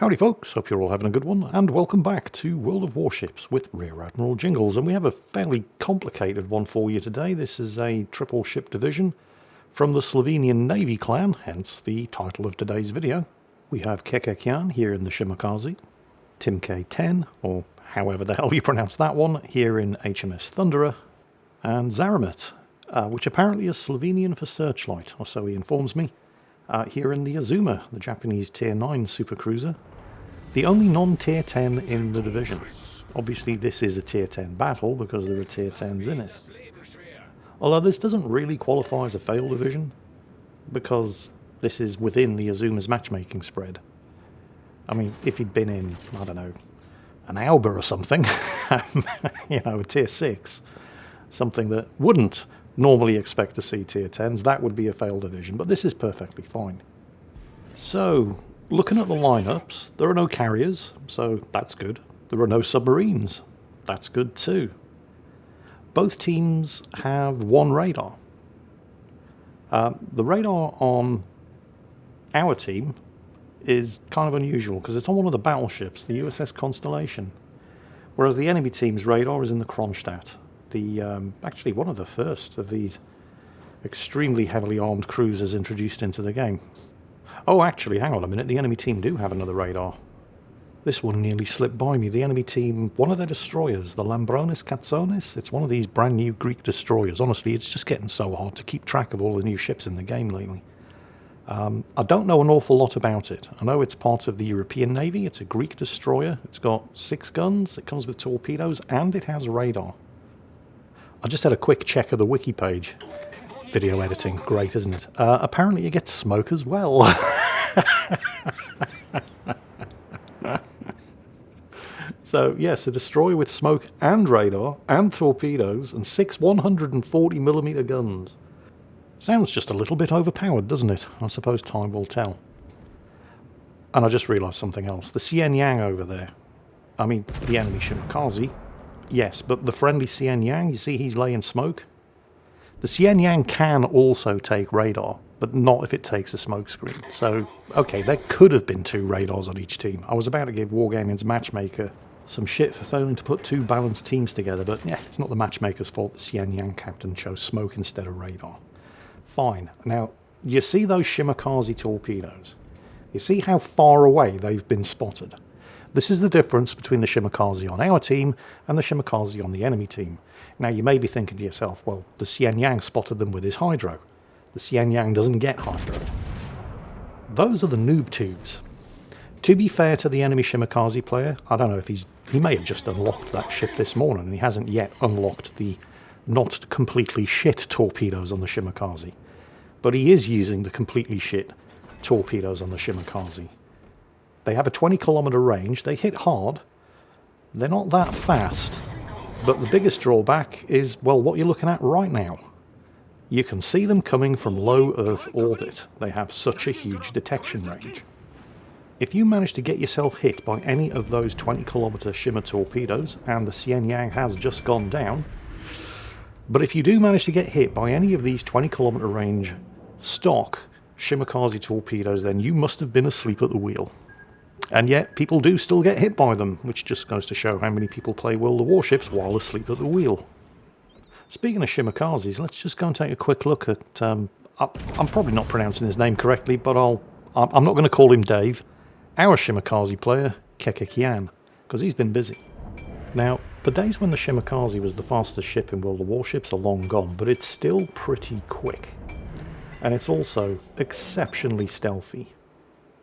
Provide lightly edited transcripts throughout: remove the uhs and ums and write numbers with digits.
Howdy folks, hope you're all having a good one, and welcome back to World of Warships with Rear Admiral Jingles, and we have a fairly complicated one for you today. This is a triple ship division from the Slovenian Navy clan, hence the title of today's video. We have Kekekyan here in the Shimakaze, Timk-10, or however the hell you pronounce that one, here in HMS Thunderer, and Zaramet, which apparently is Slovenian for searchlight, or so he informs me. Here in the Azuma, the Japanese Tier 9 supercruiser, the only non-Tier 10 in the division. Obviously this is a Tier 10 battle because there are Tier 10s in it. Although this doesn't really qualify as a fail division, because this is within the Azuma's matchmaking spread. I mean, if he'd been in, I don't know, an Auber or something, you know, a Tier 6, something that wouldn't normally expect to see Tier 10s, that would be a failed division, but this is perfectly fine. So, looking at the lineups, there are no carriers, so that's good. There are no submarines, that's good too. Both teams have one radar. The radar on our team is kind of unusual because it's on one of the battleships, the USS Constellation, whereas the enemy team's radar is in the Kronstadt. Actually one of the first of these extremely heavily armed cruisers introduced into the game. Oh, actually, hang on a minute, the enemy team do have another radar. This one nearly slipped by me. The enemy team, one of their destroyers, the Lambronis Katsonis, it's one of these brand new Greek destroyers. Honestly, it's just getting so hard to keep track of all the new ships in the game lately. I don't know an awful lot about it. I know it's part of the European Navy, it's a Greek destroyer, it's got 6 guns, it comes with torpedoes, and it has radar. I just had a quick check of the wiki page. Video editing, great, isn't it? Apparently it gets smoke as well. So, yes, a destroyer with smoke and radar and torpedoes and 6 140mm guns. Sounds just a little bit overpowered, doesn't it? I suppose time will tell. And I just realised something else. The Xian Yang over there. I mean, the enemy Shimakaze. Yes, but the friendly Xian Yang, you see he's laying smoke? The Xian Yang can also take radar, but not if it takes a smoke screen. So, okay, there could have been 2 radars on each team. I was about to give Wargaming's matchmaker some shit for failing to put 2 balanced teams together, but yeah, it's not the matchmaker's fault the Xian Yang captain chose smoke instead of radar. Fine. Now, you see those Shimakaze torpedoes? You see how far away they've been spotted? This is the difference between the Shimakaze on our team and the Shimakaze on the enemy team. Now you may be thinking to yourself, well, the Xian Yang spotted them with his hydro. The Xian Yang doesn't get hydro. Those are the noob tubes. To be fair to the enemy Shimakaze player, I don't know if he may have just unlocked that ship this morning and he hasn't yet unlocked the not completely shit torpedoes on the Shimakaze. But he is using the completely shit torpedoes on the Shimakaze. They have a 20-kilometer range, they hit hard, they're not that fast, but the biggest drawback is, well, what you're looking at right now. You can see them coming from low Earth orbit. They have such a huge detection range. If you manage to get yourself hit by any of those 20-kilometer Shima torpedoes, and the Xian Yang has just gone down, but if you do manage to get hit by any of these 20-kilometer range stock Shimakaze torpedoes, then you must have been asleep at the wheel. And yet, people do still get hit by them, which just goes to show how many people play World of Warships while asleep at the wheel. Speaking of Shimakazes, let's just go and take a quick look at... I'm probably not pronouncing his name correctly, but I'm not going to call him Dave. Our Shimakaze player, Kekekyan, because he's been busy. Now, the days when the Shimakaze was the fastest ship in World of Warships are long gone, but it's still pretty quick. And it's also exceptionally stealthy.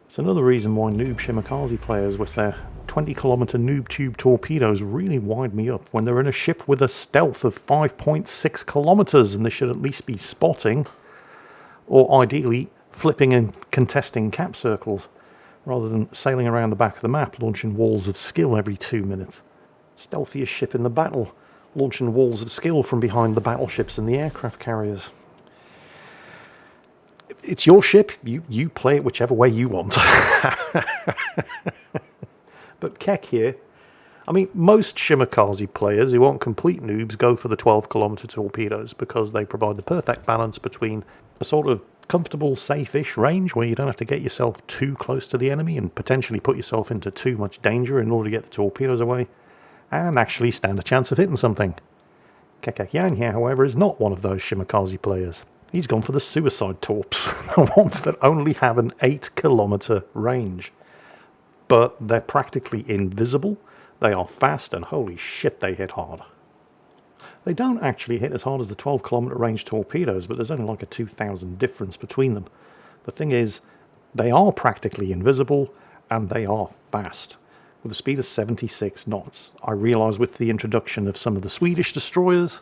It's another reason why noob Shimakaze players with their 20-kilometer noob tube torpedoes really wind me up when they're in a ship with a stealth of 5.6 kilometers and they should at least be spotting, or ideally flipping and contesting cap circles, rather than sailing around the back of the map launching walls of skill every 2 minutes. Stealthiest ship in the battle, launching walls of skill from behind the battleships and the aircraft carriers. It's your ship, you play it whichever way you want. But Kek here, I mean, most Shimakaze players who aren't complete noobs go for the 12-kilometer torpedoes because they provide the perfect balance between a sort of comfortable, safe-ish range where you don't have to get yourself too close to the enemy and potentially put yourself into too much danger in order to get the torpedoes away, and actually stand a chance of hitting something. Kekakyan here, however, is not one of those Shimakaze players. He's gone for the suicide torps, the ones that only have an 8-kilometer range. But they're practically invisible, they are fast, and holy shit, they hit hard. They don't actually hit as hard as the 12-kilometer range torpedoes, but there's only like a 2,000 difference between them. The thing is, they are practically invisible, and they are fast. With a speed of 76 knots. I realise with the introduction of some of the Swedish destroyers,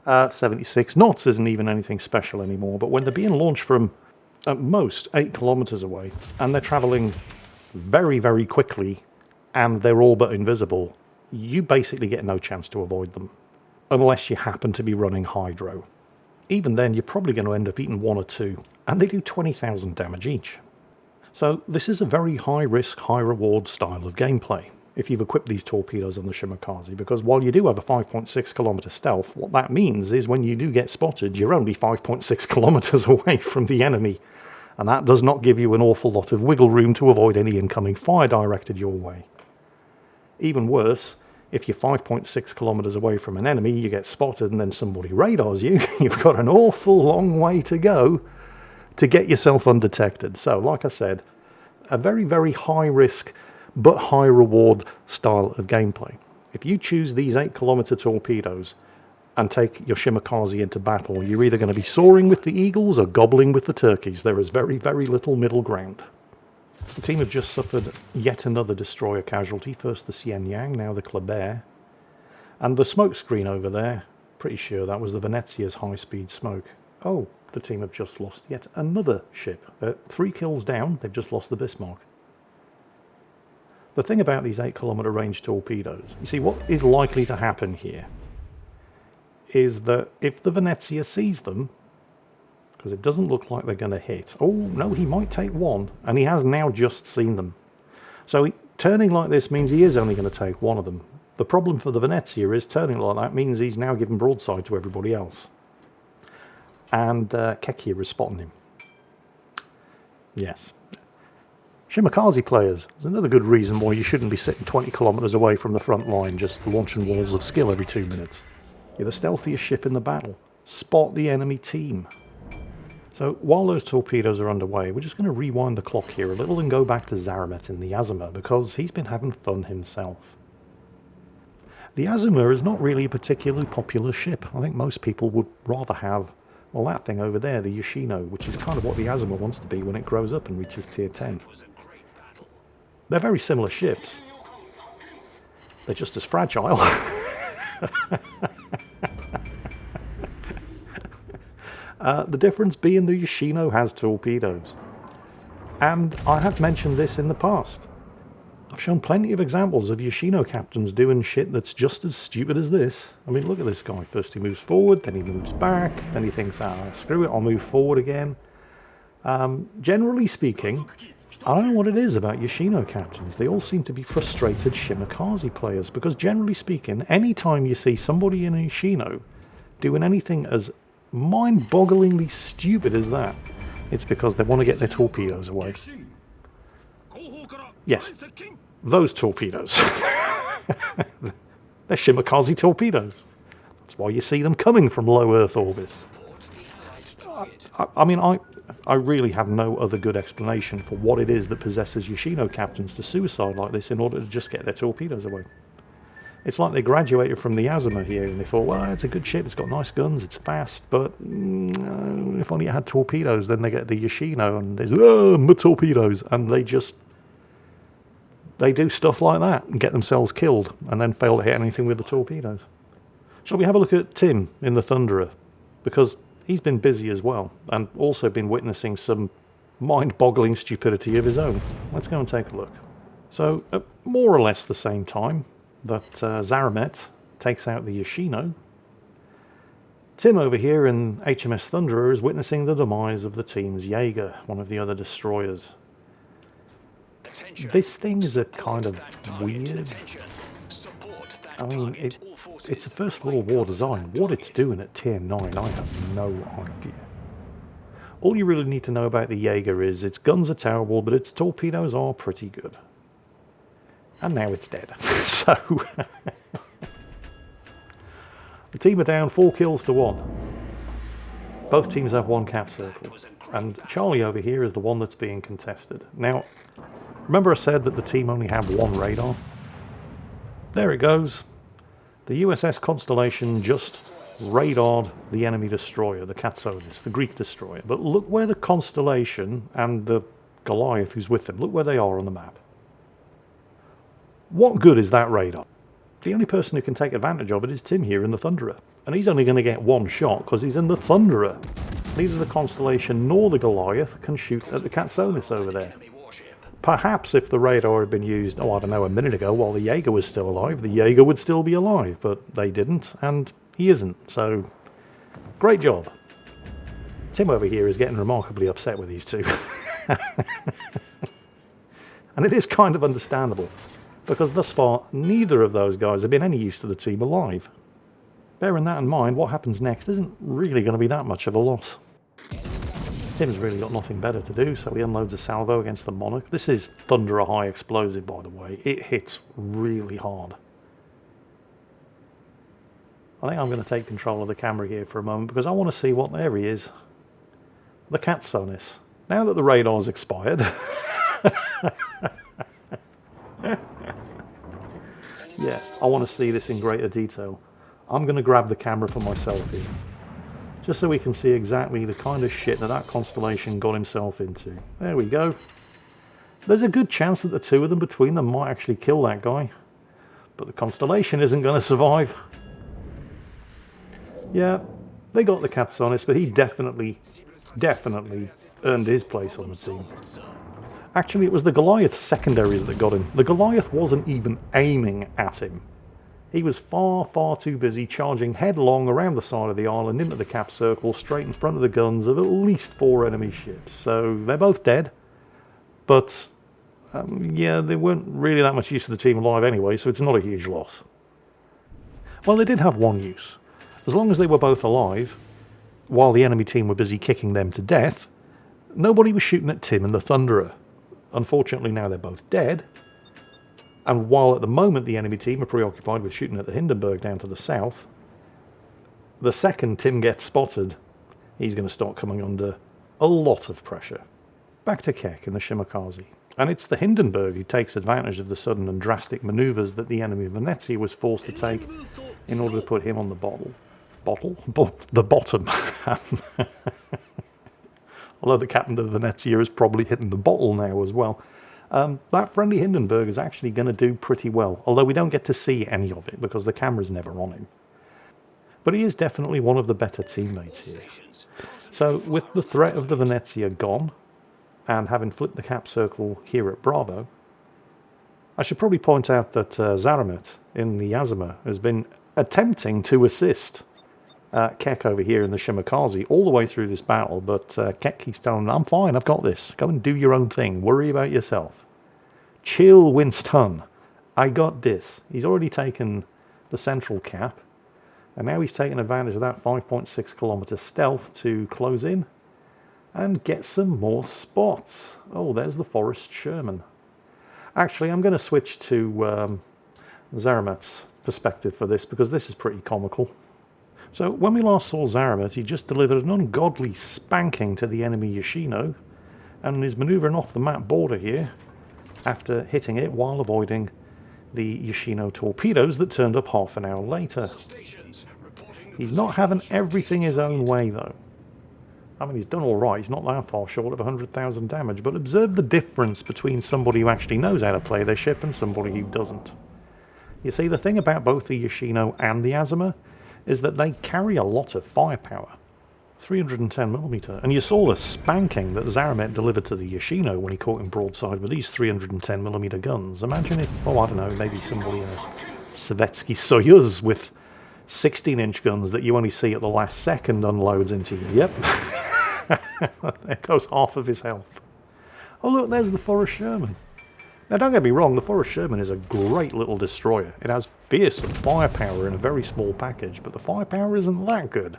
76 knots isn't even anything special anymore, but when they're being launched from, at most, 8 kilometres away, and they're travelling very, very quickly, and they're all but invisible, you basically get no chance to avoid them, unless you happen to be running hydro. Even then, you're probably going to end up eating 1 or 2, and they do 20,000 damage each. So this is a very high-risk, high-reward style of gameplay, if you've equipped these torpedoes on the Shimakaze, because while you do have a 5.6 kilometer stealth, what that means is when you do get spotted, you're only 5.6 kilometers away from the enemy, and that does not give you an awful lot of wiggle room to avoid any incoming fire directed your way. Even worse, if you're 5.6 kilometers away from an enemy, you get spotted and then somebody radars you, you've got an awful long way to go to get yourself undetected. So, like I said, a very, very high-risk but high-reward style of gameplay. If you choose these 8-kilometer torpedoes and take your Shimakaze into battle, you're either going to be soaring with the eagles or gobbling with the turkeys. There is very, very little middle ground. The team have just suffered yet another destroyer casualty. First the Xianyang, now the Kleber. And the smoke screen over there, pretty sure that was the Venezia's high-speed smoke. Oh, the team have just lost yet another ship. 3 kills down, they've just lost the Bismarck. The thing about these 8-kilometer range torpedoes, you see, what is likely to happen here is that if the Venezia sees them, because it doesn't look like they're going to hit. Oh, no, he might take one, and he has now just seen them. So turning like this means he is only going to take one of them. The problem for the Venezia is turning like that means he's now giving broadside to everybody else. And Kekia is spotting him. Yes. Shimakaze players, there's another good reason why you shouldn't be sitting 20 kilometers away from the front line just launching walls of skill every 2 minutes. You're the stealthiest ship in the battle. Spot the enemy team. So while those torpedoes are underway, we're just going to rewind the clock here a little and go back to Zaramet in the Azuma, because he's been having fun himself. The Azuma is not really a particularly popular ship. I think most people would rather have, well, that thing over there, the Yoshino, which is kind of what the Azuma wants to be when it grows up and reaches tier 10. They're very similar ships. They're just as fragile. The difference being the Yoshino has torpedoes. And I have mentioned this in the past. I've shown plenty of examples of Yoshino captains doing shit that's just as stupid as this. I mean, look at this guy. First he moves forward, then he moves back, then he thinks, screw it, I'll move forward again. Generally speaking, I don't know what it is about Yoshino captains. They all seem to be frustrated Shimakaze players, because generally speaking, any time you see somebody in a Yoshino doing anything as mind-bogglingly stupid as that, it's because they want to get their torpedoes away. Yes, those torpedoes. They're Shimakaze torpedoes. That's why you see them coming from low Earth orbit. I mean, I really have no other good explanation for what it is that possesses Yoshino captains to suicide like this in order to just get their torpedoes away. It's like they graduated from the Azuma here and they thought, well, it's a good ship, it's got nice guns, it's fast, but if only it had torpedoes. Then they get the Yoshino and there's, my torpedoes, and they do stuff like that and get themselves killed and then fail to hit anything with the torpedoes. Shall we have a look at Tim in the Thunderer? Because he's been busy as well and also been witnessing some mind-boggling stupidity of his own. Let's go and take a look. So, at more or less the same time that Zaramet takes out the Yoshino, Tim over here in HMS Thunderer is witnessing the demise of the team's Jaeger, one of the other destroyers. This thing is a kind of weird... I mean, it's a First World War design. What it's doing at tier 9, I have no idea. All you really need to know about the Jaeger is its guns are terrible, but its torpedoes are pretty good. And now it's dead. So, the team are down 4 kills to 1. Both teams have 1 cap circle. And Charlie over here is the one that's being contested. Now, remember I said that the team only have 1 radar? There it goes. The USS Constellation just radared the enemy destroyer, the Katsonis, the Greek destroyer. But look where the Constellation and the Goliath who's with them, look where they are on the map. What good is that radar? The only person who can take advantage of it is Tim here in the Thunderer. And he's only going to get 1 shot because he's in the Thunderer. Neither the Constellation nor the Goliath can shoot at the Katsonis over there. Perhaps if the radar had been used, oh I don't know, a minute ago while the Jaeger was still alive, the Jaeger would still be alive, but they didn't, and he isn't, so great job. Tim over here is getting remarkably upset with these two. And it is kind of understandable, because thus far neither of those guys have been any use to the team alive. Bearing that in mind, what happens next isn't really going to be that much of a loss. Tim's really got nothing better to do, so he unloads a salvo against the Monarch. This is Thunderer high explosive, by the way. It hits really hard. I think I'm going to take control of the camera here for a moment because I want to see what there he is. The Katsonis. Now that the radar's expired. Yeah, I want to see this in greater detail. I'm going to grab the camera for myself here. Just so we can see exactly the kind of shit that that Constellation got himself into. There we go. There's a good chance that the 2 of them between them might actually kill that guy. But the Constellation isn't going to survive. Yeah, they got the Katsonis, but he definitely earned his place on the team. Actually, it was the Goliath secondaries that got him. The Goliath wasn't even aiming at him. He was far, far too busy charging headlong around the side of the island into the cap circle, straight in front of the guns of at least 4 enemy ships. So they're both dead. But, yeah, they weren't really that much use to the team alive anyway, so it's not a huge loss. Well, they did have 1 use. As long as they were both alive, while the enemy team were busy kicking them to death, nobody was shooting at Tim and the Thunderer. Unfortunately, now they're both dead. And while at the moment the enemy team are preoccupied with shooting at the Hindenburg down to the south, the second Tim gets spotted, he's going to start coming under a lot of pressure. Back to Keck in the Shimakaze. And it's the Hindenburg who takes advantage of the sudden and drastic manoeuvres that the enemy of Venezia was forced to take in order to put him on the the bottom. Although the captain of Venezia is probably hitting the bottle now as well. That friendly Hindenburg is actually going to do pretty well, although we don't get to see any of it because the camera's never on him. But he is definitely one of the better teammates here. So with the threat of the Venezia gone, and having flipped the cap circle here at Bravo, I should probably point out that Zaramet in the Azima has been attempting to assist Keck over here in the Shimakaze all the way through this battle, but Keck keeps telling him, I'm fine, I've got this. Go and do your own thing. Worry about yourself. Chill, Winston. I got this. He's already taken the central cap, and now he's taking advantage of that 5.6 kilometer stealth to close in and get some more spots. Oh, there's the Forest Sherman. Actually, I'm going to switch to Zaramet's perspective for this because this is pretty comical. So when we last saw Zaramet, he just delivered an ungodly spanking to the enemy Yoshino and is manoeuvring off the map border here after hitting it while avoiding the Yoshino torpedoes that turned up half an hour later. He's not having everything his own way though. I mean, he's done all right. He's not that far short of 100,000 damage, but observe the difference between somebody who actually knows how to play their ship and somebody who doesn't. You see, the thing about both the Yoshino and the Azima is that they carry a lot of firepower. 310mm. And you saw the spanking that Zaramet delivered to the Yoshino when he caught him broadside with these 310mm guns. Imagine if, oh, I don't know, maybe somebody in a Sovietsky Soyuz with 16-inch guns that you only see at the last second unloads into you. Yep. There goes half of his health. Oh, look, there's the Forest Sherman. Now, don't get me wrong, the Forest Sherman is a great little destroyer. It has fearsome firepower in a very small package, but the firepower isn't that good.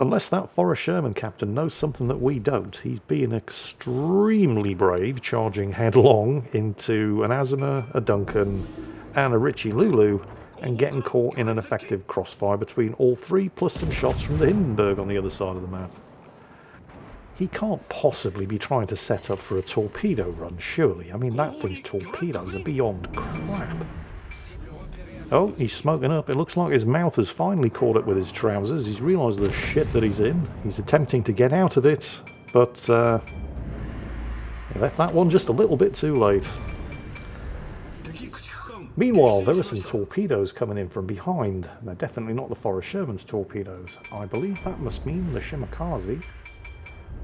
Unless that Forest Sherman captain knows something that we don't, he's being extremely brave, charging headlong into an Azima, a Duncan, and a Richie Lulu, and getting caught in an effective crossfire between all three, plus some shots from the Hindenburg on the other side of the map. He can't possibly be trying to set up for a torpedo run, surely. I mean, that thing's torpedoes are beyond crap. Oh, he's smoking up. It looks like his mouth has finally caught up with his trousers. He's realised the shit that he's in. He's attempting to get out of it, but he left that one just a little bit too late. Meanwhile, there are some torpedoes coming in from behind. They're definitely not the Forest Sherman's torpedoes. I believe that must mean the Shimakaze,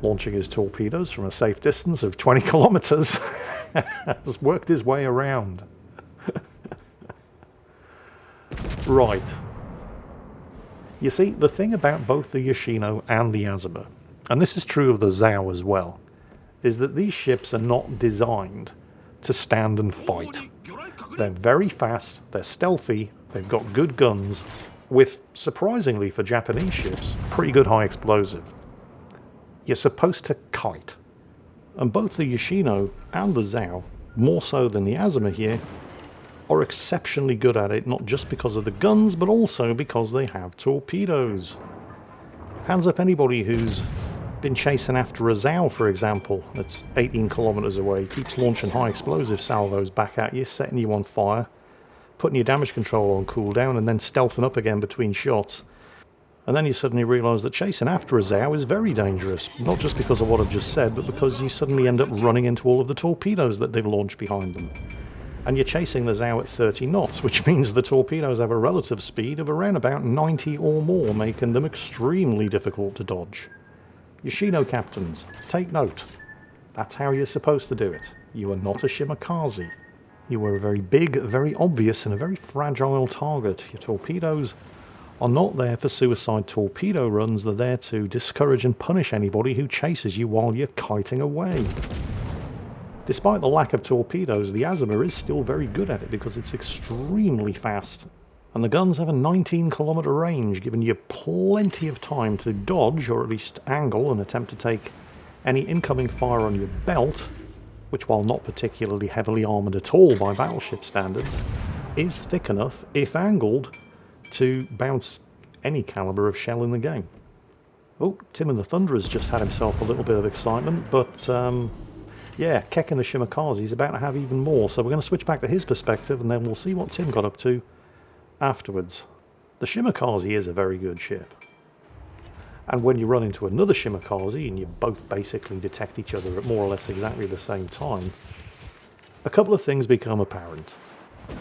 launching his torpedoes from a safe distance of 20 kilometres, has worked his way around. Right. You see, the thing about both the Yoshino and the Azuma, and this is true of the Zhao as well, is that these ships are not designed to stand and fight. They're very fast, they're stealthy, they've got good guns, with, surprisingly for Japanese ships, pretty good high explosive. You're supposed to kite. And both the Yoshino and the Zhao, more so than the Azuma here, are exceptionally good at it, not just because of the guns, but also because they have torpedoes. Hands up anybody who's been chasing after a Zhao, for example, that's 18 kilometers away, keeps launching high explosive salvos back at you, setting you on fire, putting your damage control on cooldown, and then stealthing up again between shots. And then you suddenly realise that chasing after a Zhao is very dangerous, not just because of what I've just said, but because you suddenly end up running into all of the torpedoes that they've launched behind them. And you're chasing the Zhao at 30 knots, which means the torpedoes have a relative speed of around about 90 or more, making them extremely difficult to dodge. Yoshino captains, take note. That's how you're supposed to do it. You are not a Shimakaze. You are a very big, very obvious, and a very fragile target. Your torpedoes are not there for suicide torpedo runs, they're there to discourage and punish anybody who chases you while you're kiting away. Despite the lack of torpedoes, the Azuma is still very good at it because it's extremely fast. And the guns have a 19-kilometer range, giving you plenty of time to dodge, or at least angle, and attempt to take any incoming fire on your belt, which, while not particularly heavily armoured at all by battleship standards, is thick enough, if angled, to bounce any calibre of shell in the game. Oh, Tim and the Thunderer's just had himself a little bit of excitement, but yeah, Keck and the Shimakaze is about to have even more, so we're going to switch back to his perspective and then we'll see what Tim got up to afterwards. The Shimakaze is a very good ship. And when you run into another Shimakaze and you both basically detect each other at more or less exactly the same time, a couple of things become apparent.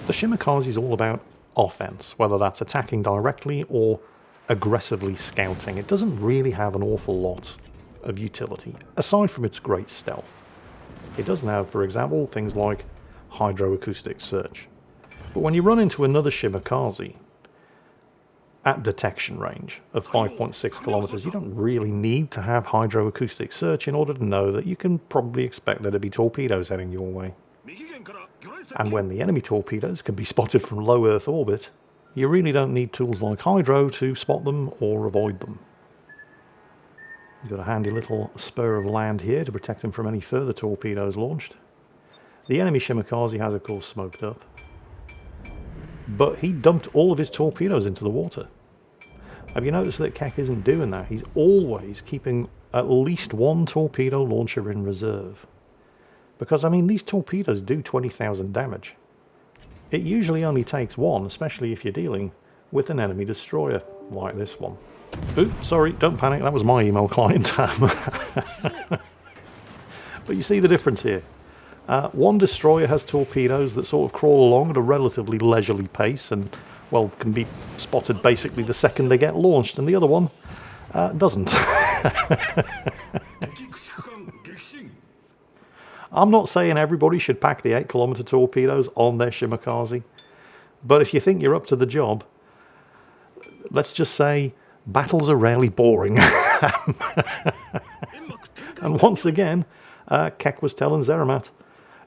The Shimakaze is all about offense, whether that's attacking directly or aggressively scouting. It doesn't really have an awful lot of utility, aside from its great stealth. It doesn't have, for example, things like hydroacoustic search. But when you run into another Shimakaze at detection range of 5.6 kilometers, you don't really need to have hydroacoustic search in order to know that you can probably expect there to be torpedoes heading your way. And when the enemy torpedoes can be spotted from low Earth orbit, you really don't need tools like hydro to spot them or avoid them. You've got a handy little spur of land here to protect him from any further torpedoes launched. The enemy Shimakaze has, of course, smoked up, but he dumped all of his torpedoes into the water. Have you noticed that Keck isn't doing that? He's always keeping at least one torpedo launcher in reserve. Because, I mean, these torpedoes do 20,000 damage. It usually only takes one, especially if you're dealing with an enemy destroyer, like this one. Oops, sorry, don't panic, that was my email client. But you see the difference here. One destroyer has torpedoes that sort of crawl along at a relatively leisurely pace and, well, can be spotted basically the second they get launched, and the other one doesn't. I'm not saying everybody should pack the 8-kilometer torpedoes on their Shimakaze, but if you think you're up to the job, let's just say battles are rarely boring. And once again, Keck was telling Zeramat,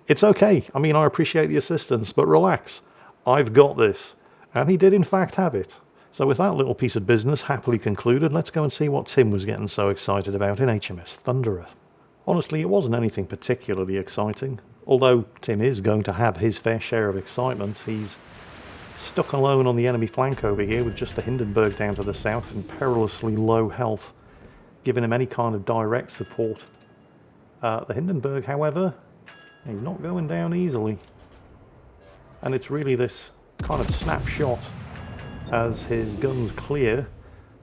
it's okay, I mean, I appreciate the assistance, but relax, I've got this. And he did in fact have it. So with that little piece of business happily concluded, let's go and see what Tim was getting so excited about in HMS Thunderer. Honestly, it wasn't anything particularly exciting. Although Tim is going to have his fair share of excitement, he's stuck alone on the enemy flank over here with just the Hindenburg down to the south and perilously low health, giving him any kind of direct support. The Hindenburg, however, he's not going down easily. And it's really this kind of snapshot as his guns clear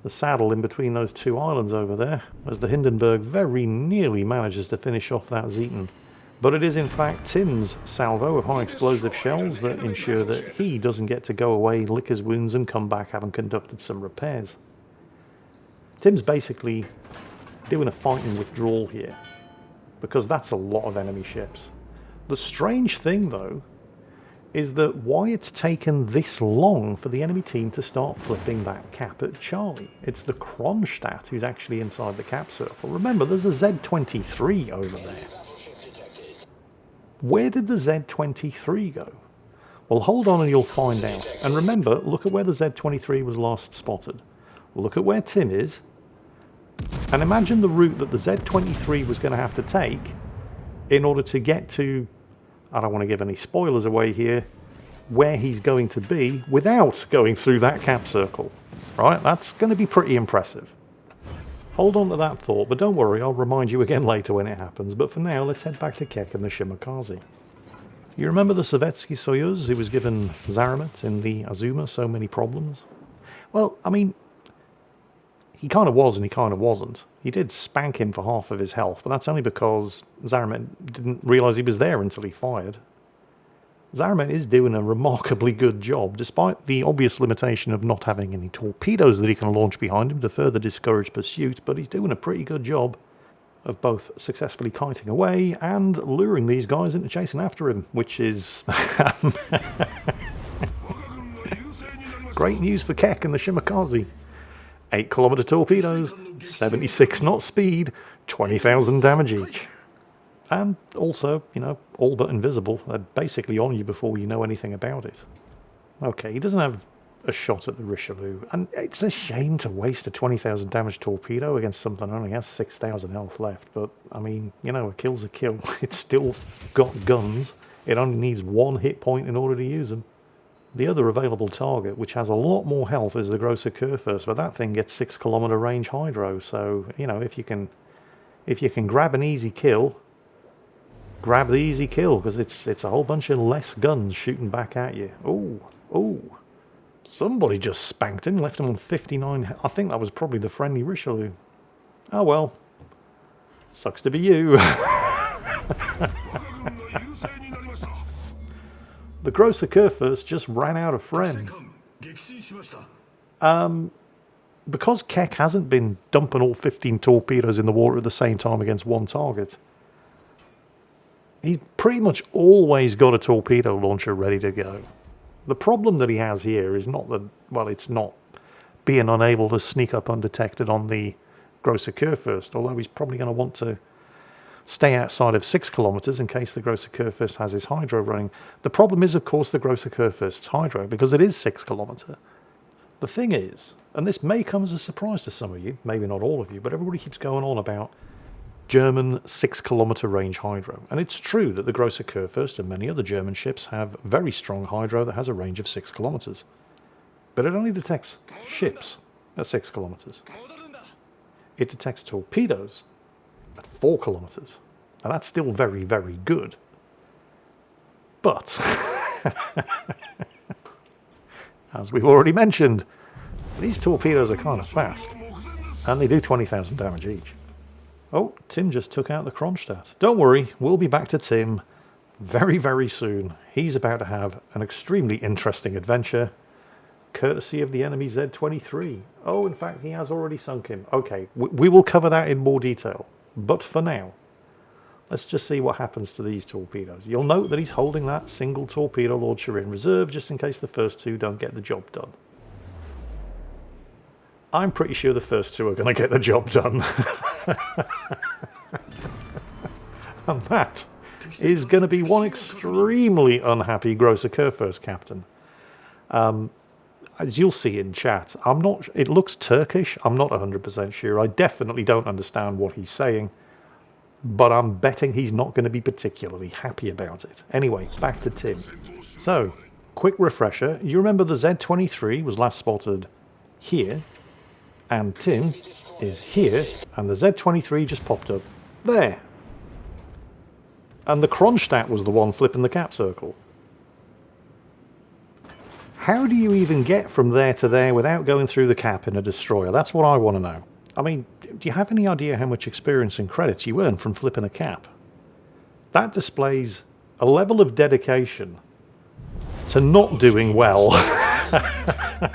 the saddle in between those two islands over there, as the Hindenburg very nearly manages to finish off that Zeton. But it is in fact Tim's salvo of high explosive shells that ensure that he doesn't get to go away, lick his wounds and come back having conducted some repairs. Tim's basically doing a fighting withdrawal here, because that's a lot of enemy ships. The strange thing though is that why it's taken this long for the enemy team to start flipping that cap at Charlie. It's the Kronstadt who's actually inside the cap circle. Remember, there's a Z-23 over there. Where did the Z-23 go? Well, hold on and you'll find out. And remember, look at where the Z-23 was last spotted. Look at where Tim is. And imagine the route that the Z-23 was going to have to take in order to get to, I don't want to give any spoilers away here, where he's going to be without going through that cap circle. Right? That's going to be pretty impressive. Hold on to that thought, but don't worry, I'll remind you again later when it happens. But for now, let's head back to Kek and the Shimakaze. You remember the Sovietsky Soyuz who was given Zaramet in the Azuma so many problems? Well, I mean, he kind of was and he kind of wasn't. He did spank him for half of his health, but that's only because Zaramet didn't realise he was there until he fired. Zaramet is doing a remarkably good job, despite the obvious limitation of not having any torpedoes that he can launch behind him to further discourage pursuit, but he's doing a pretty good job of both successfully kiting away and luring these guys into chasing after him, which is great news for Kek and the Shimakaze. 8-kilometer torpedoes, 76 knot speed, 20,000 damage each. And also, you know, all but invisible. They're basically on you before you know anything about it. Okay, he doesn't have a shot at the Richelieu, and it's a shame to waste a 20,000 damage torpedo against something that only has 6,000 health left, but, I mean, you know, a kill's a kill. It's still got guns. It only needs one hit point in order to use them. The other available target, which has a lot more health, is the Grosse Kurfürst, but that thing gets 6-kilometer range hydro, so, you know, if you can grab an easy kill, grab the easy kill, because it's a whole bunch of less guns shooting back at you. Ooh. Somebody just spanked him, left him on 59. I think that was probably the friendly Richelieu. Oh well. Sucks to be you. The Grosse Kurfürst just ran out of friends. Because Kek hasn't been dumping all 15 torpedoes in the water at the same time against one target, he's pretty much always got a torpedo launcher ready to go. The problem that he has here is not that, well, it's not being unable to sneak up undetected on the Grosse Kurfürst, although he's probably going to want to stay outside of 6 kilometers in case the Grosse Kurfürst has his hydro running. The problem is, of course, the Grosse Kurfürst's hydro, because it is 6 kilometer. The thing is, and this may come as a surprise to some of you, maybe not all of you, but everybody keeps going on about German 6-kilometer range hydro. And it's true that the Grosse Kurfürst and many other German ships have very strong hydro that has a range of 6 kilometers. But it only detects ships at 6 kilometers. It detects torpedoes at 4 kilometers. And that's still very, very good. But, as we've already mentioned, these torpedoes are kind of fast. And they do 20,000 damage each. Oh, Tim just took out the Kronstadt. Don't worry, we'll be back to Tim very, very soon. He's about to have an extremely interesting adventure, courtesy of the enemy Z-23. Oh, in fact, he has already sunk him. Okay, we will cover that in more detail. But for now, let's just see what happens to these torpedoes. You'll note that he's holding that single torpedo launcher in reserve, just in case the first two don't get the job done. I'm pretty sure the first two are going to get the job done. And that is going to be one extremely unhappy Grosse Kurfürst captain. As you'll see in chat, it looks Turkish. I'm not 100% sure. I definitely don't understand what he's saying, but I'm betting he's not going to be particularly happy about it. Anyway, back to Tim. So, quick refresher. You remember the Z-23 was last spotted here, and Tim is here, and the Z-23 just popped up there. And the Kronstadt was the one flipping the cap circle. How do you even get from there to there without going through the cap in a destroyer? That's what I want to know. I mean, do you have any idea how much experience and credits you earn from flipping a cap? That displays a level of dedication to not doing well that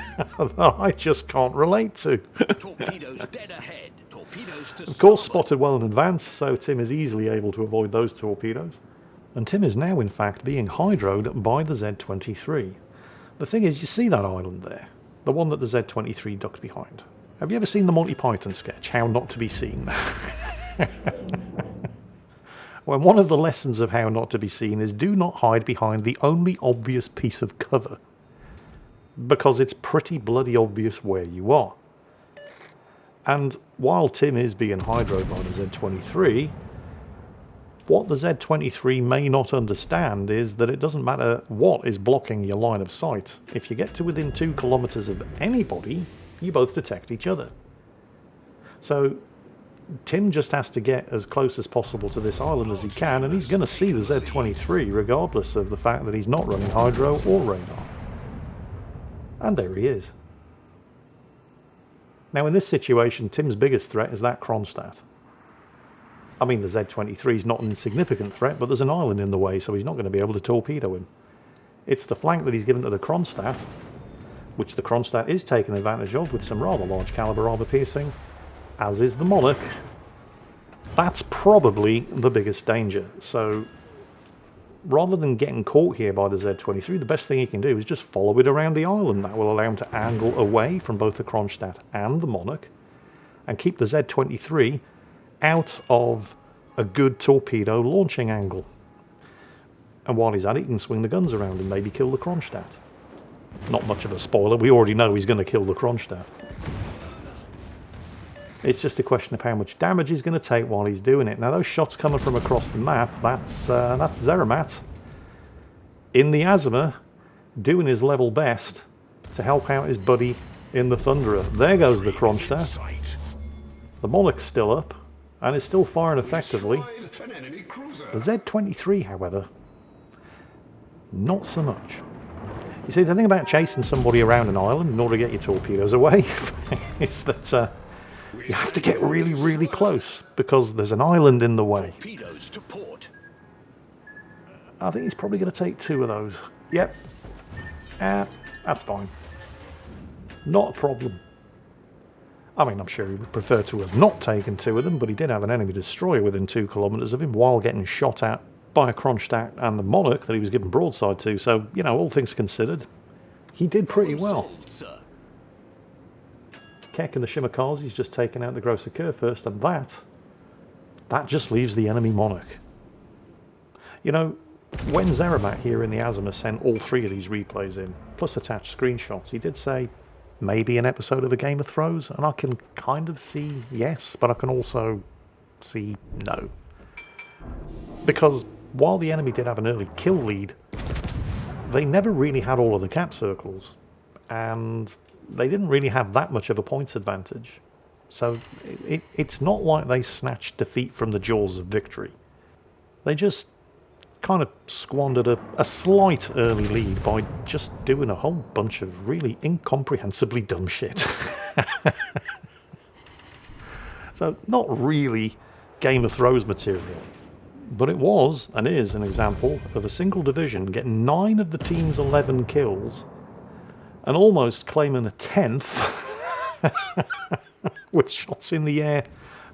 I just can't relate to. Torpedoes dead ahead. Torpedoes to Of course, spotted well in advance, so Tim is easily able to avoid those torpedoes. And Tim is now, in fact, being hydroed by the Z-23. The thing is, you see that island there, the one that the Z-23 ducks behind. Have you ever seen the Monty Python sketch, How Not to Be Seen? Well, one of the lessons of how not to be seen is do not hide behind the only obvious piece of cover, because it's pretty bloody obvious where you are. And while Tim is being hydroed by the Z-23, what the Z-23 may not understand is that it doesn't matter what is blocking your line of sight. If you get to within 2 kilometers of anybody, you both detect each other. So Tim just has to get as close as possible to this island as he can, and he's going to see the Z-23 regardless of the fact that he's not running hydro or radar. And there he is. Now in this situation, Tim's biggest threat is that Kronstadt. I mean, the Z-23 is not an insignificant threat, but there's an island in the way, so he's not going to be able to torpedo him. It's the flank that he's given to the Kronstadt, which the Kronstadt is taking advantage of with some rather large caliber armor piercing, as is the Monarch. That's probably the biggest danger. So rather than getting caught here by the Z-23, the best thing he can do is just follow it around the island. That will allow him to angle away from both the Kronstadt and the Monarch, and keep the Z-23 out of a good torpedo launching angle. And while he's at it, he can swing the guns around and maybe kill the Kronstadt. Not much of a spoiler, we already know he's going to kill the Kronstadt. It's just a question of how much damage he's going to take while he's doing it. Now those shots coming from across the map, that's Zeramat in the Azima doing his level best to help out his buddy in the Thunderer. There goes the Kronstadt. The Monarch's still up and is still firing effectively. The Z-23, however, not so much. You see, the thing about chasing somebody around an island in order to get your torpedoes away is that you have to get really, really close because there's an island in the way. torpedoes to port. I think he's probably going to take 2 of those. Yep. That's fine. Not a problem. I mean, I'm sure he would prefer to have not taken 2 of them, but he did have an enemy destroyer within 2 kilometers of him while getting shot at by a Kronstadt and the Monarch that he was given broadside to. So, you know, all things considered, he did pretty well. Keck and the Shimakaze's just taken out the Grosser Kerr first, and that just leaves the enemy Monarch. You know, when Zeramat here in the Azima sent all 3 of these replays in, plus attached screenshots, he did say maybe an episode of A Game of Thrones, and I can kind of see yes, but I can also see no. Because while the enemy did have an early kill lead, they never really had all of the cap circles, and they didn't really have that much of a points advantage. So it's not like they snatched defeat from the jaws of victory. They just kind of squandered a slight early lead by just doing a whole bunch of really incomprehensibly dumb shit. So not really Game of Thrones material, but it was and is an example of a single division getting 9 of the team's 11 kills and almost claiming a 10th with shots in the air,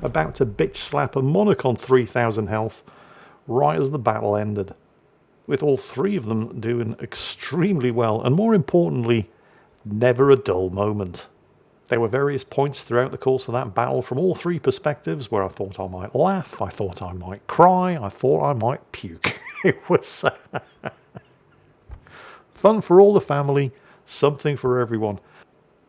about to bitch slap a Monarch on 3,000 health right as the battle ended, with all 3 of them doing extremely well, and more importantly, never a dull moment. There were various points throughout the course of that battle from all 3 perspectives where I thought I might laugh, I thought I might cry, I thought I might puke. It was fun for all the family, Something for everyone.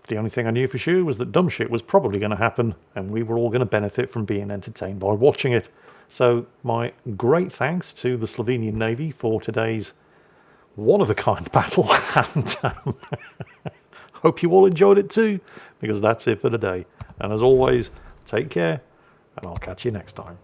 The only thing I knew for sure was that dumb shit was probably going to happen, and we were all going to benefit from being entertained by watching it. So my great thanks to the Slovenian Navy for today's one-of-a-kind battle, and hope you all enjoyed it too, because that's it for today. And as always, take care, and I'll catch you next time.